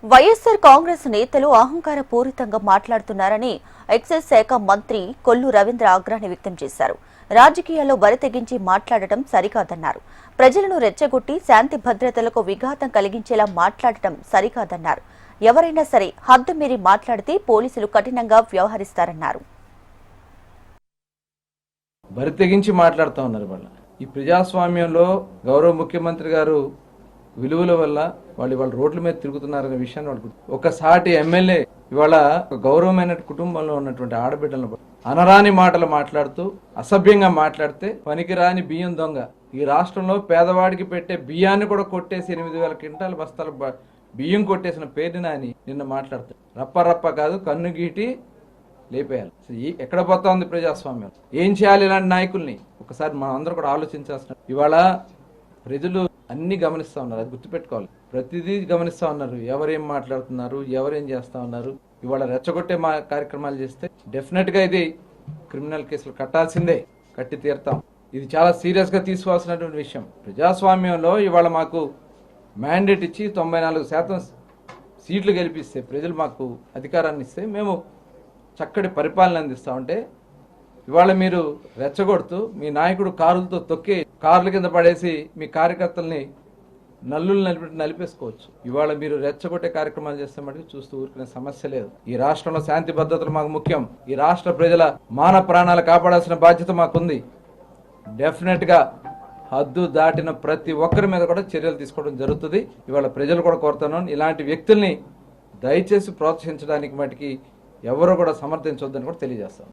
వైఎస్సార్ కాంగ్రెస్ నేతలు అహంకార పూరితంగా మాట్లాడుతున్నారని ఎక్సైజ్ శాఖ మంత్రి కొల్లు రవీంద్ర ఆగ్రహాన్ని వ్యక్తం చేశారు. రాజకీయాల్లో బరితెగించి మాట్లాడటం సరికాదన్నారు. ప్రజలను రెచ్చగొట్టి శాంతి భద్రతలకు విఘాతం కలిగించేలా మాట్లాడటం సరికాదన్నారు. ఎవరైనా సరే హద్దు మీరి మాట్లాడితే పోలీసులు కఠినంగా వ్యవహరిస్తారన్నారు. బరితెగించి మాట్లాడుతూ ఉన్నారు. వాళ్ళ ఈ ప్రజాస్వామ్యంలో గౌరవ ముఖ్యమంత్రి గారు విలువల వల్ల వాళ్ళు రోడ్ల మీద తిరుగుతున్నారనే విషయాన్ని వాళ్ళు ఒక సాటి ఎమ్మెల్యే ఇవాళ గౌరవమైన కుటుంబంలో ఉన్నటువంటి ఆడబిడ్డలను అనరాని మాటలు మాట్లాడుతూ అసభ్యంగా మాట్లాడితే పనికిరాని బియ్యం దొంగ ఈ రాష్ట్రంలో పేదవాడికి పెట్టే బియ్యాన్ని కూడా కొట్టేసి 8,000 క్వింటాల బస్తాల బియ్యం కొట్టేసిన పేరుని అని నిన్న మాట్లాడుతారు. రప్ప కాదు కన్ను గీటి లేపేయాలి. ఎక్కడ పోతా ఉంది ప్రజాస్వామ్యం? ఏం చేయాలి ఇలాంటి నాయకుల్ని? ఒకసారి మనం అందరూ కూడా ఆలోచించాల్సిన. ఇవాళ ప్రజలు అన్ని గమనిస్తా ఉన్నారు, అది గుర్తుపెట్టుకోవాలి. ప్రతిదీ గమనిస్తా ఉన్నారు, ఎవరేం మాట్లాడుతున్నారు, ఎవరేం చేస్తా ఉన్నారు. ఇవాళ రెచ్చగొట్టే కార్యక్రమాలు చేస్తే డెఫినెట్ గా ఇది క్రిమినల్ కేసులు కట్టాల్సిందే, కట్టి తీరుతాం. ఇది చాలా సీరియస్ గా తీసుకోవాల్సినటువంటి విషయం. ప్రజాస్వామ్యంలో ఇవాళ మాకు మ్యాండేట్ ఇచ్చి 94% సీట్లు గెలిపిస్తే ప్రజలు మాకు అధికారాన్ని ఇస్తే మేము చక్కటి పరిపాలన అందిస్తా ఉంటే ఇవాళ మీరు రెచ్చగొడుతూ మీ నాయకుడు కారులతో తొక్కి కార్ల కింద పడేసి మీ కార్యకర్తల్ని నల్లులు నలిపేసుకోవచ్చు. ఇవాళ మీరు రెచ్చగొట్టే కార్యక్రమాలు చేస్తే మటుకు చూస్తూ ఊరుకునే సమస్య లేదు. ఈ రాష్ట్రంలో శాంతి భద్రతలు మాకు ముఖ్యం. ఈ రాష్ట్ర ప్రజల మాన ప్రాణాలు కాపాడాల్సిన బాధ్యత మాకుంది. డెఫినెట్ గా హద్దు దాటిన ప్రతి ఒక్కరి మీద కూడా చర్యలు తీసుకోవడం జరుగుతుంది. ఇవాళ ప్రజలు కూడా కోరుతున్నాను, ఇలాంటి వ్యక్తుల్ని దయచేసి ప్రోత్సహించడానికి మటుకి ఎవరు కూడా సమర్థించొద్దని కూడా తెలియజేస్తాం.